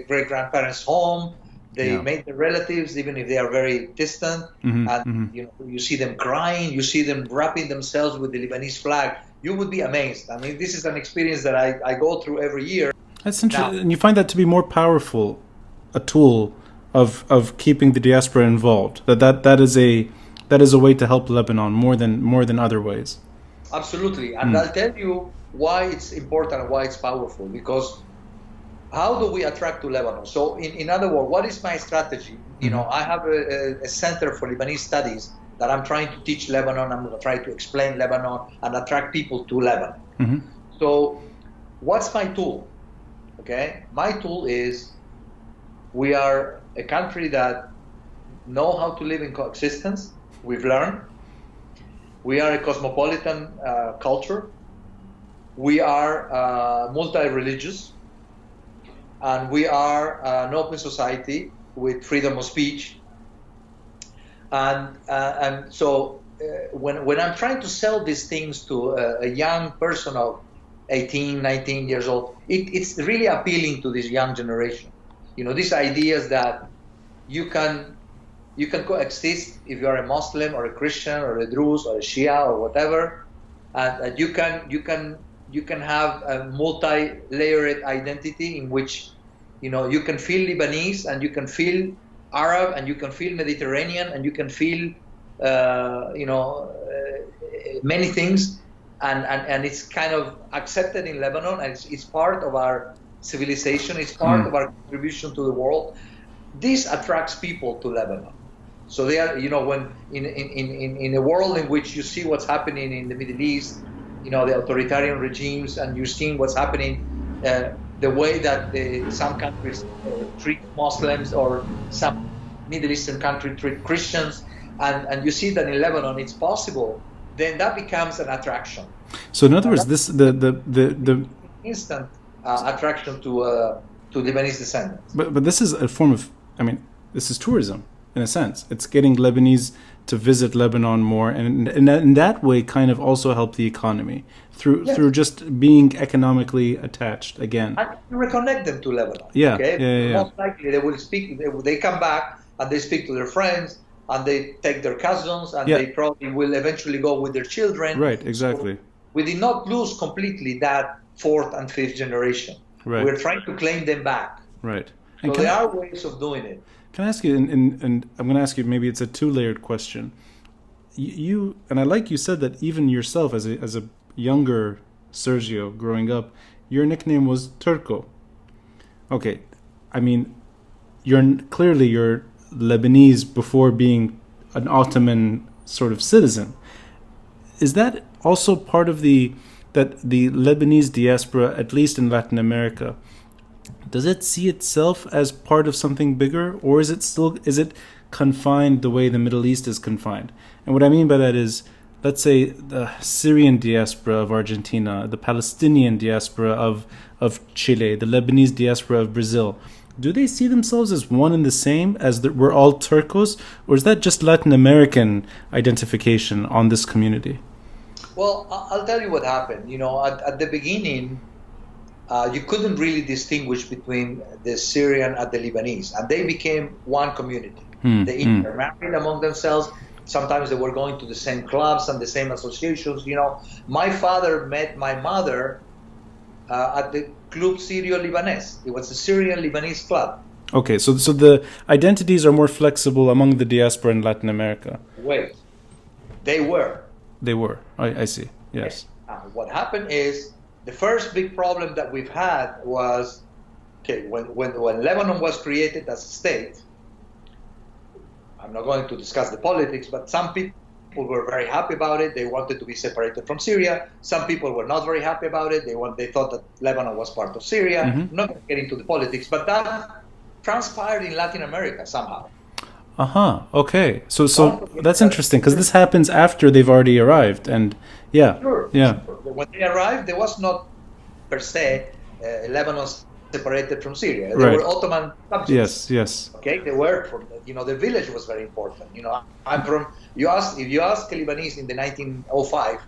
great-grandparents' home. They meet their relatives, even if they are very distant. You see them crying, you see them wrapping themselves with the Lebanese flag. You would be amazed. I mean, this is an experience that I go through every year. That's interesting. And you find that to be more powerful, a tool of keeping the diaspora involved. That is a way to help Lebanon more than other ways. Absolutely. And I'll tell you why it's important and why it's powerful. Because how do we attract to Lebanon? So in other words, what is my strategy? I have a Center for Lebanese Studies that I'm trying to teach Lebanon. I'm going to try to explain Lebanon and attract people to Lebanon. So what's my tool? Okay, my tool is we are a country that know how to live in coexistence. We've learned. We are a cosmopolitan culture. We are multi-religious. And we are an open society with freedom of speech. And so when I'm trying to sell these things to a young person of 18, 19 years old, it's really appealing to this young generation. These ideas that you can coexist if you are a Muslim or a Christian or a Druze or a Shia or whatever, and you can have a multi-layered identity in which you can feel Lebanese and you can feel Arab and you can feel Mediterranean and you can feel many things, and it's kind of accepted in Lebanon, and it's part of our civilization, it's part of our contribution to the world. This attracts people to Lebanon. So they are, when in a world in which you see what's happening in the Middle East, the authoritarian regimes, and you're seeing what's happening, the way that some countries treat Muslims, or some Middle Eastern countries treat Christians, and you see that in Lebanon it's possible, then that becomes an attraction. So in other words, this the instant attraction to Lebanese descendants. But this is a form of, this is tourism in a sense. It's getting Lebanese to visit Lebanon more, and in that way kind of also help the economy through just being economically attached again. And reconnect them to Lebanon. Yeah. Most likely they will speak. They come back and they speak to their friends, and they take their cousins, and they probably will eventually go with their children. Right. Exactly. So we did not lose completely that 4th and 5th generation. Right. We're trying to claim them back. Right. And so there are ways of doing it. Can I ask you, and I'm going to ask you, maybe it's a 2-layered question. You and I like you said that even yourself as a younger Sergio growing up, your nickname was Turco. Okay, you're clearly Lebanese before being an Ottoman sort of citizen. Is that also part of that the Lebanese diaspora, at least in Latin America, does it see itself as part of something bigger, or is it confined the way the Middle East is confined? And what I mean by that is, let's say the Syrian diaspora of Argentina, the Palestinian diaspora of Chile, the Lebanese diaspora of Brazil. Do they see themselves as one and the same, as that we're all Turcos, or is that just Latin American identification on this community? Well, I'll tell you what happened. At the beginning, you couldn't really distinguish between the Syrian and the Lebanese, and they became one community. They intermarried among themselves. Sometimes they were going to the same clubs and the same associations. My father met my mother at the Club Syrio-Libanese. It was a Syrian-Lebanese club. Okay, so the identities are more flexible among the diaspora in Latin America. Wait, they were. They were. I see. Yes. What happened is, the first big problem that we've had was, when Lebanon was created as a state, I'm not going to discuss the politics, but some people were very happy about it. They wanted to be separated from Syria. Some people were not very happy about it. They thought that Lebanon was part of Syria. I'm not going to get into the politics, but that transpired in Latin America somehow. Okay. So that's interesting, because this happens after they've already arrived, and Sure. Yeah. When they arrived, there was not per se Lebanon separated from Syria. They were Ottoman subjects. Yes. Okay, they were from. The village was very important. I'm from. If you ask a Lebanese in the 1905,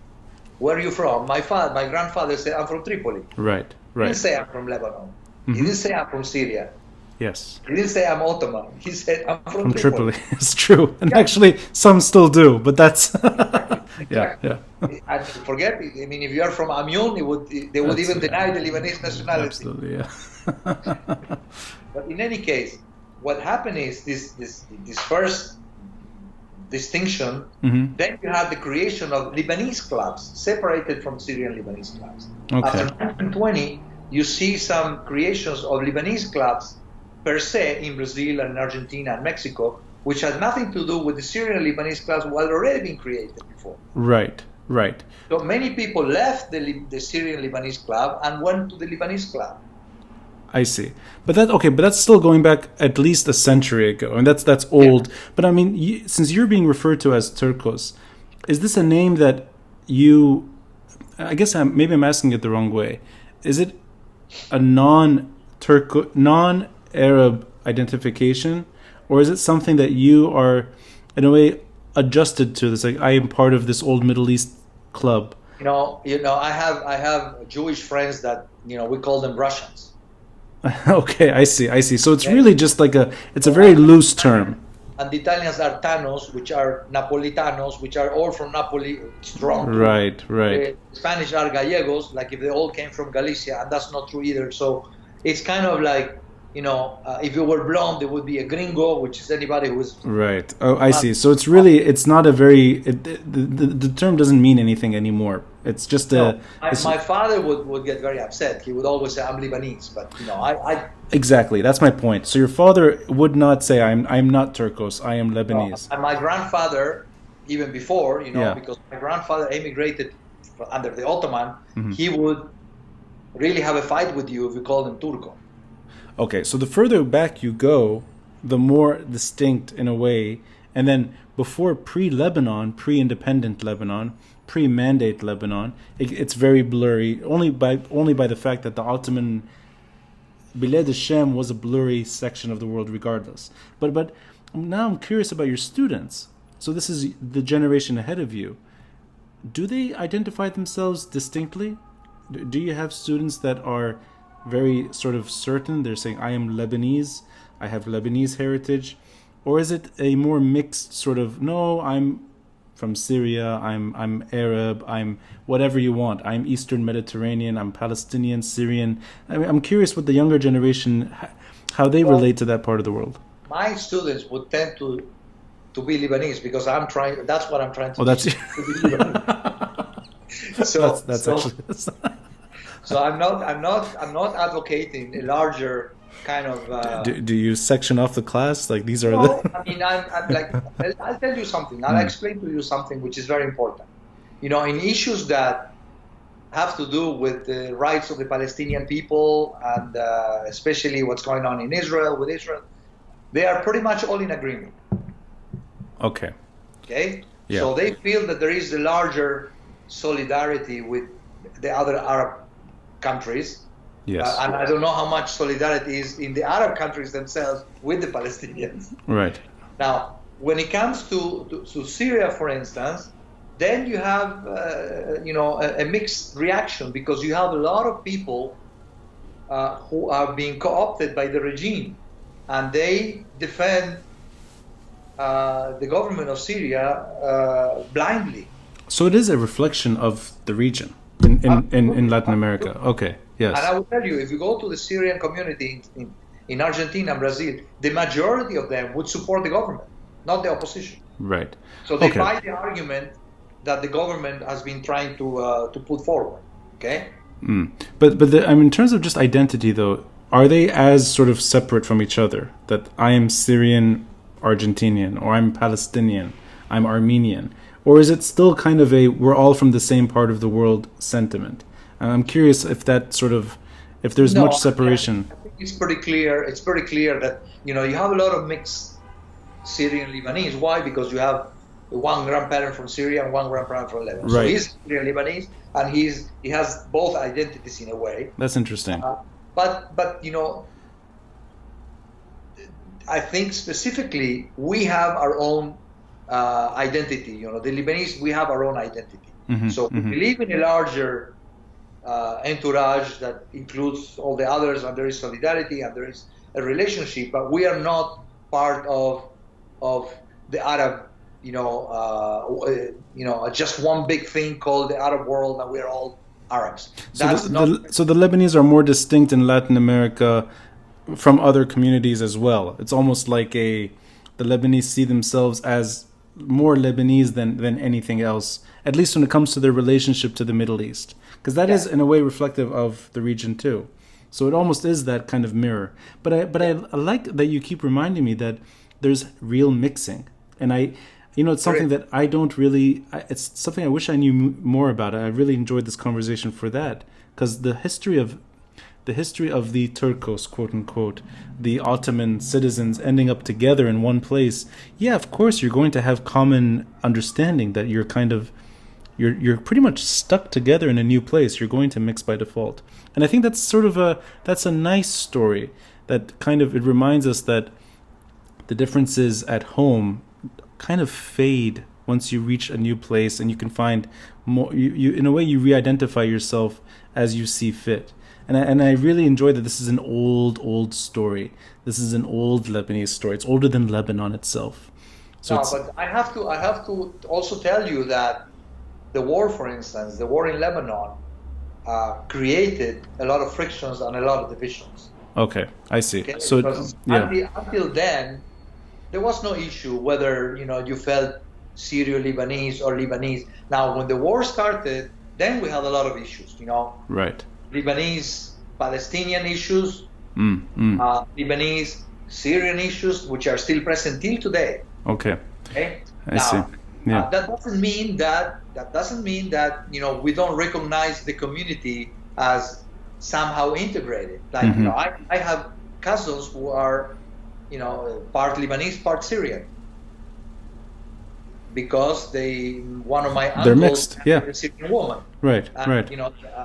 where are you from? My grandfather said, I'm from Tripoli. Right. He didn't say I'm from Lebanon. He didn't say I'm from Syria. Yes. He didn't say I'm Ottoman. He said I'm from Tripoli. It's true. And actually, some still do, but that's... Yeah. And forget, if you are from Amiens, they would even deny the Lebanese nationality. Absolutely, yeah. But in any case, what happened is this first distinction, then you have the creation of Lebanese clubs, separated from Syrian Lebanese clubs. Okay. After 1920, you see some creations of Lebanese clubs per se in Brazil and Argentina and Mexico, which had nothing to do with the Syrian Lebanese clubs who had already been created before. Right. So many people left the Syrian Lebanese club and went to the Lebanese club. I see, but that's still going back at least a century ago, and that's old. Yeah. But since you're being referred to as Turcos, is this a name that you? I guess maybe I'm asking it the wrong way. Is it a non-Arab identification, or is it something that you are, in a way, adjusted to? This, like, I am part of this old Middle East club. I have Jewish friends that we call them Russians. Okay, I see. So it's really just like it's a very loose term. And the Italians are Tanos, which are Napolitanos, which are all from Napoli, strong. Right. The Spanish are Gallegos, like if they all came from Galicia, and that's not true either. So it's kind of like, if you were blonde, it would be a gringo, which is anybody who is... Right. Oh, I see. So it's not a very... the term doesn't mean anything anymore. It's just my father would get very upset. He would always say, I'm Lebanese, but, I... Exactly. That's my point. So your father would not say, I'm not Turcos, I am Lebanese. And my grandfather, even before, because my grandfather emigrated under the Ottoman, he would really have a fight with you if you called him Turco. Okay, so the further back you go, the more distinct in a way. And then before pre-Lebanon, pre-independent Lebanon, pre-mandate Lebanon, it's very blurry. Only by the fact that the Ottoman Bilad al-Sham was a blurry section of the world, regardless. But now I'm curious about your students. So this is the generation ahead of you. Do they identify themselves distinctly? Do you have students that are very sort of certain? They're saying, I am Lebanese, I have Lebanese heritage? Or is it a more mixed sort of, no, I'm from Syria, I'm Arab, I'm whatever you want, I'm Eastern Mediterranean, I'm Palestinian, Syrian? I'm curious what the younger generation, how they relate to that part of the world. My students would tend to be Lebanese, because that's what I'm trying to that's to be Lebanese. That's actually... So I'm not advocating a larger kind of. Do you section off the class? Like, these are I'm like, I'll tell you something. I'll explain to you something which is very important. In issues that have to do with the rights of the Palestinian people and especially what's going on in Israel with Israel, they are pretty much all in agreement. Okay. Okay? Yeah. So they feel that there is a larger solidarity with the other Arab countries. Yes. And I don't know how much solidarity is in the Arab countries themselves with the Palestinians. Right. Now, when it comes to Syria, for instance, then you have a mixed reaction, because you have a lot of people who are being co-opted by the regime, and they defend the government of Syria blindly. So it is a reflection of the region in Latin America. Okay. Yes. And I will tell you, if you go to the Syrian community in Argentina and Brazil, the majority of them would support the government, not the opposition. Right. So they buy the argument that the government has been trying to put forward. Okay. But in terms of just identity, though, are they as sort of separate from each other? That I am Syrian Argentinian, or I'm Palestinian, I'm Armenian, or is it still kind of a we're all from the same part of the world sentiment? And I'm curious if that sort of if there's much separation. I think it's pretty clear. It's pretty clear that you have a lot of mixed Syrian Lebanese. Why? Because you have one grandparent from Syria and one grandparent from Lebanon. Right. So he's Syrian Lebanese, and he has both identities in a way. That's interesting. But I think specifically we have our own identity. The Lebanese, we have our own identity. Mm-hmm, So we believe in a larger entourage that includes all the others, and there is solidarity and there is a relationship, but we are not part of the Arab, just one big thing called the Arab world, and we are all Arabs. So the Lebanese are more distinct in Latin America from other communities as well. It's almost like the Lebanese see themselves as more Lebanese than anything else, at least when it comes to their relationship to the Middle East, because that is in a way reflective of the region too. So it almost is that kind of mirror. But I like that you keep reminding me that there's real mixing, and it's something that I don't really. It's something I wish I knew more about. I really enjoyed this conversation for that, because the history of the Turcos, quote unquote, the Ottoman citizens ending up together in one place. Yeah, of course you're going to have common understanding that you're you're pretty much stuck together in a new place. You're going to mix by default. And I think that's sort of a nice story that kind of, it reminds us that the differences at home kind of fade once you reach a new place, and you can find more, you in a way you re-identify yourself as you see fit. And I really enjoy that this is an old story. This is an old Lebanese story. It's older than Lebanon itself. But I have to also tell you that the war, for instance, the war in Lebanon, created a lot of frictions and a lot of divisions. Okay, I see. Okay? So until then, there was no issue whether you felt Syrio-Lebanese or Lebanese. Now, when the war started, then we had a lot of issues. Right. Lebanese Palestinian issues, Lebanese Syrian issues, which are still present till today. Okay. I see. Yeah. That doesn't mean that we don't recognize the community as somehow integrated. Like I have cousins who are part Lebanese, part Syrian, because one of my uncles, they're mixed. Yeah. A Syrian woman. Right. And, right.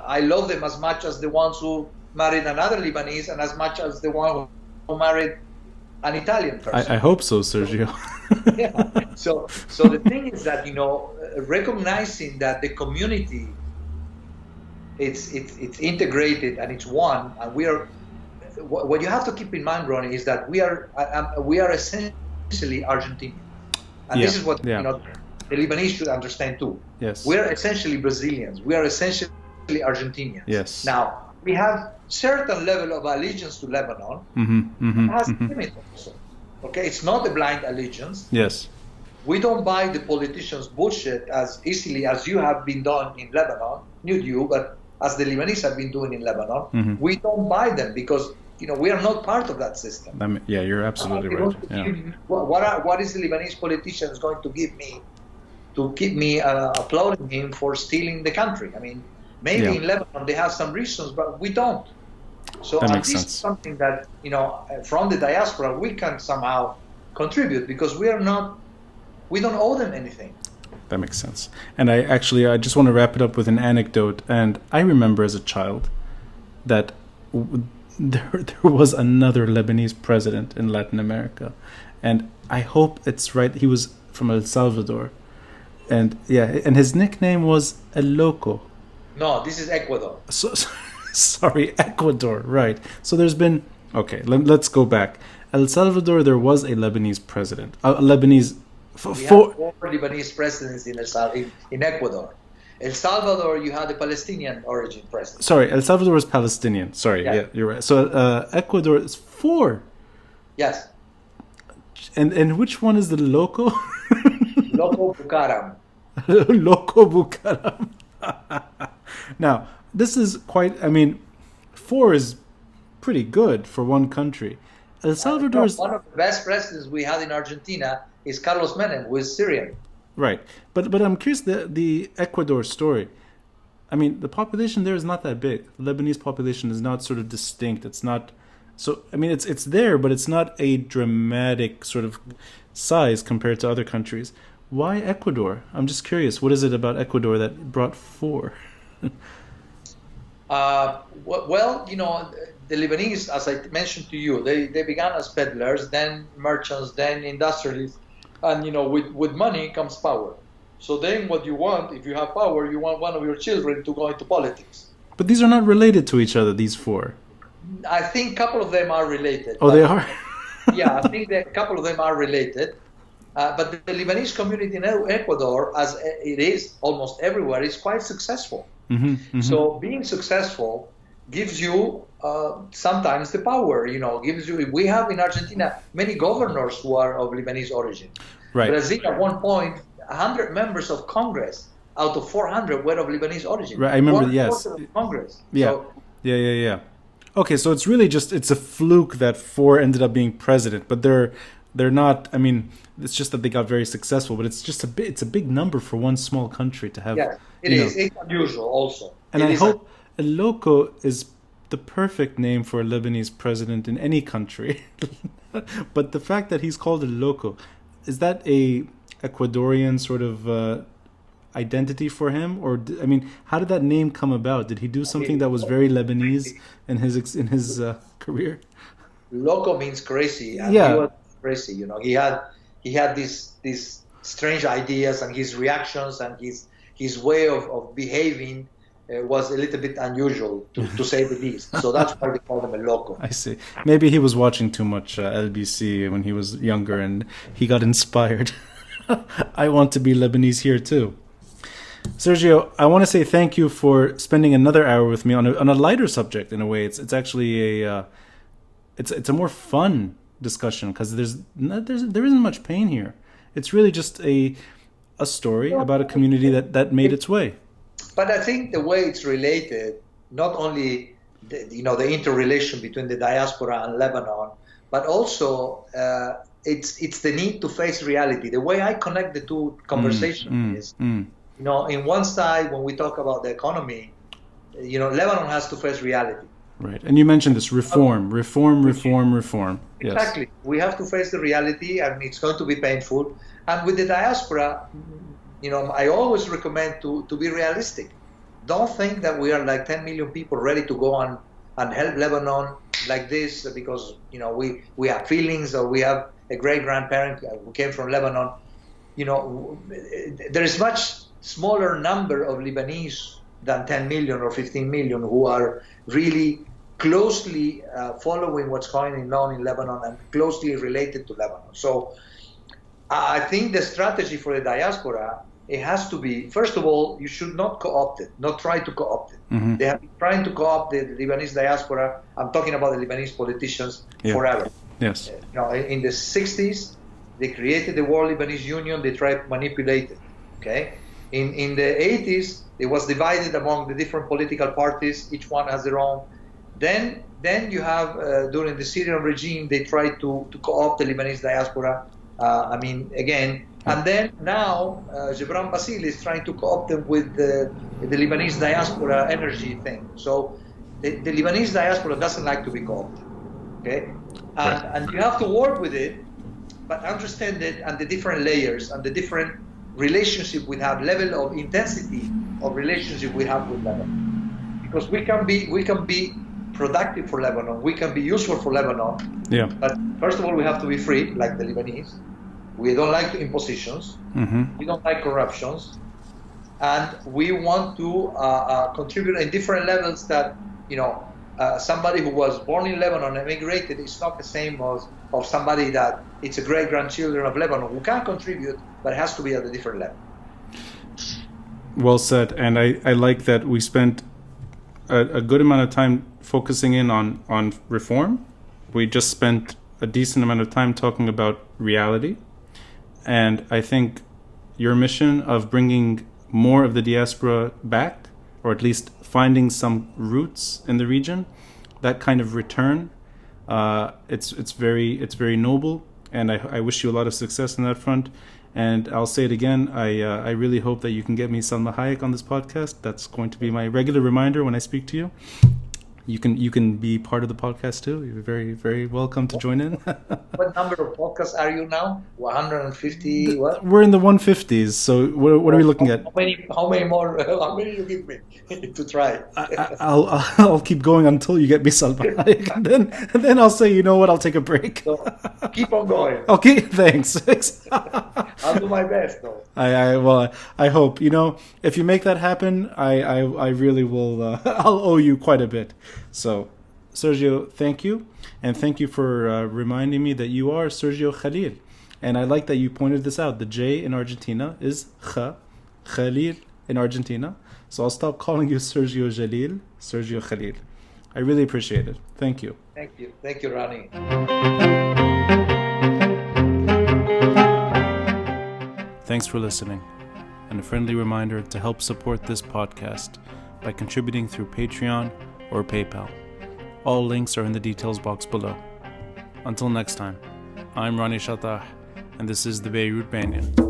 I love them as much as the ones who married another Lebanese, and as much as the one who married an Italian person. I hope so, Sergio. Yeah. So the thing is that recognizing that the community, it's integrated and it's one, and we are. What you have to keep in mind, Ronnie, is that we are essentially Argentinian, and this is what the Lebanese should understand too. Yes. We are essentially Brazilians. We are essentially Argentinians. Yes. Now we have certain level of allegiance to Lebanon. It has limits also. Okay, it's not a blind allegiance. Yes. We don't buy the politicians' bullshit as easily as you have been done in Lebanon. Not you, but as the Lebanese have been doing in Lebanon. We don't buy them because we are not part of that system. You're absolutely right. Yeah. What is the Lebanese politicians going to give me to keep me applauding him for stealing the country? I mean, Maybe in Lebanon they have some reasons, but we don't. So That at makes least sense. something that, from the diaspora we can somehow contribute, because we don't owe them anything. That makes sense. And I just want to wrap it up with an anecdote. And I remember as a child that there was another Lebanese president in Latin America, and I hope it's right. He was from El Salvador, and his nickname was El Loco. No, this is Ecuador. So sorry, Ecuador, right? So there's been let's go back. El Salvador, there was a Lebanese president, a Lebanese. We have 4 Lebanese presidents in Ecuador. El Salvador, you had a Palestinian origin president. Sorry, El Salvador is Palestinian. Sorry, yeah you're right. So Ecuador is 4. Yes. And which one is the Loco? Loco Bucaram. Loco Bucaram. Now, this is quite, 4 is pretty good for one country. El Salvador is... One of the best presidents we had in Argentina is Carlos Menem, who is Syrian. Right. But I'm curious, the Ecuador story. The population there is not that big. The Lebanese population is not sort of distinct. It's not... So, it's there, but it's not a dramatic sort of size compared to other countries. Why Ecuador? I'm just curious. What is it about Ecuador that brought 4? Well, the Lebanese, as I mentioned to you, they began as peddlers, then merchants, then industrialists. And, with money comes power. So then what you want, if you have power, you want one of your children to go into politics. But these are not related to each other, these 4. I think a couple of them are related. Oh, they are? Yeah, I think that a couple of them are related. But the Lebanese community in Ecuador, as it is almost everywhere, is quite successful. Mm-hmm, mm-hmm. So being successful gives you sometimes the power, gives you... We have in Argentina many governors who are of Lebanese origin. Right. Brazil, at one point, 100 members of Congress out of 400 were of Lebanese origin. Right, I remember, yes. Of Congress. Yeah. So, yeah. Okay, so it's really it's a fluke that 4 ended up being president, but they're not, it's just that they got very successful, but it's just it's a big number for one small country to have. Yes, it is. It's unusual also. And I hope El Loco is the perfect name for a Lebanese president in any country. But the fact that he's called El Loco, is that a Ecuadorian sort of identity for him, or how did that name come about? Did he do something that was very Lebanese in his career? Loco means crazy, and yeah. He was crazy. He had these strange ideas, and his reactions and his way of behaving was a little bit unusual, to say the least. So that's why they call him a loco. I see. Maybe he was watching too much LBC when he was younger, and he got inspired. I want to be Lebanese here too. Sergio, I want to say thank you for spending another hour with me on a lighter subject. In a way, it's actually it's a more fun discussion, because there isn't much pain here. It's really just a story about a community that made its way. But I think the way it's related, not only the interrelation between the diaspora and Lebanon, but also it's the need to face reality. The way I connect the two conversations is, in one side, when we talk about the economy, Lebanon has to face reality. Right. And you mentioned this reform. Yes. Exactly. We have to face the reality, and it's going to be painful. And with the diaspora, I always recommend to be realistic. Don't think that we are like 10 million people ready to go on and help Lebanon like this because, we have feelings, or we have a great-grandparent who came from Lebanon. There is much smaller number of Lebanese than 10 million or 15 million who are really closely following what's going on in Lebanon and closely related to Lebanon. So I think the strategy for the diaspora, it has to be, first of all, you should not co-opt it, not try to co-opt it. Mm-hmm. They have been trying to co-opt the Lebanese diaspora. I'm talking about the Lebanese politicians forever. Yes. In the 60s, they created the World Lebanese Union. They tried to manipulate it. Okay. In the 80s, it was divided among the different political parties. Each one has their own. Then you have, during the Syrian regime, they tried to co-opt the Lebanese diaspora. Again, And then now, Gibran Bassil is trying to co-opt them with the Lebanese diaspora energy thing. So the Lebanese diaspora doesn't like to be co-opted, okay? And you have to work with it, but understand it and the different layers and the different relationship we have, level of intensity of relationship we have with Lebanon. Because we can be productive for Lebanon, we can be useful for Lebanon. Yeah. But first of all, we have to be free, like the Lebanese. We don't like impositions. We don't like corruptions. And we want to contribute in different levels that, somebody who was born in Lebanon and emigrated is not the same as of somebody that it's a great-grandchildren of Lebanon who can contribute, but it has to be at a different level. Well said. And I like that we spent a good amount of time focusing in on reform. We just spent a decent amount of time talking about reality. And I think your mission of bringing more of the diaspora back, or at least finding some roots in the region, that kind of return, it's very noble, and I wish you a lot of success in that front. And I'll say it again, I really hope that you can get me Salma Hayek on this podcast. That's going to be my regular reminder when I speak to you. You can be part of the podcast too. You're very, very welcome to join in. What number of podcasts are you now? 150? What? We're in the 150s. So what are we looking at? How many more? How many you give me to try? I'll keep going until you get me Salma Hayek, and then I'll say, you know what? I'll take a break. So keep on going. Okay, thanks. I'll do my best, though. I hope, if you make that happen, I really will. I'll owe you quite a bit. So, Sergio, thank you, and thank you for reminding me that you are Sergio Jalil. And I like that you pointed this out. The J in Argentina is Jalil in Argentina. So I'll stop calling you Sergio Jalil, Sergio Jalil. I really appreciate it. Thank you. Thank you, Rani. Thanks for listening, and a friendly reminder to help support this podcast by contributing through Patreon or PayPal. All links are in the details box below. Until next time, I'm Rani Shatah, and this is the Beirut Banyan.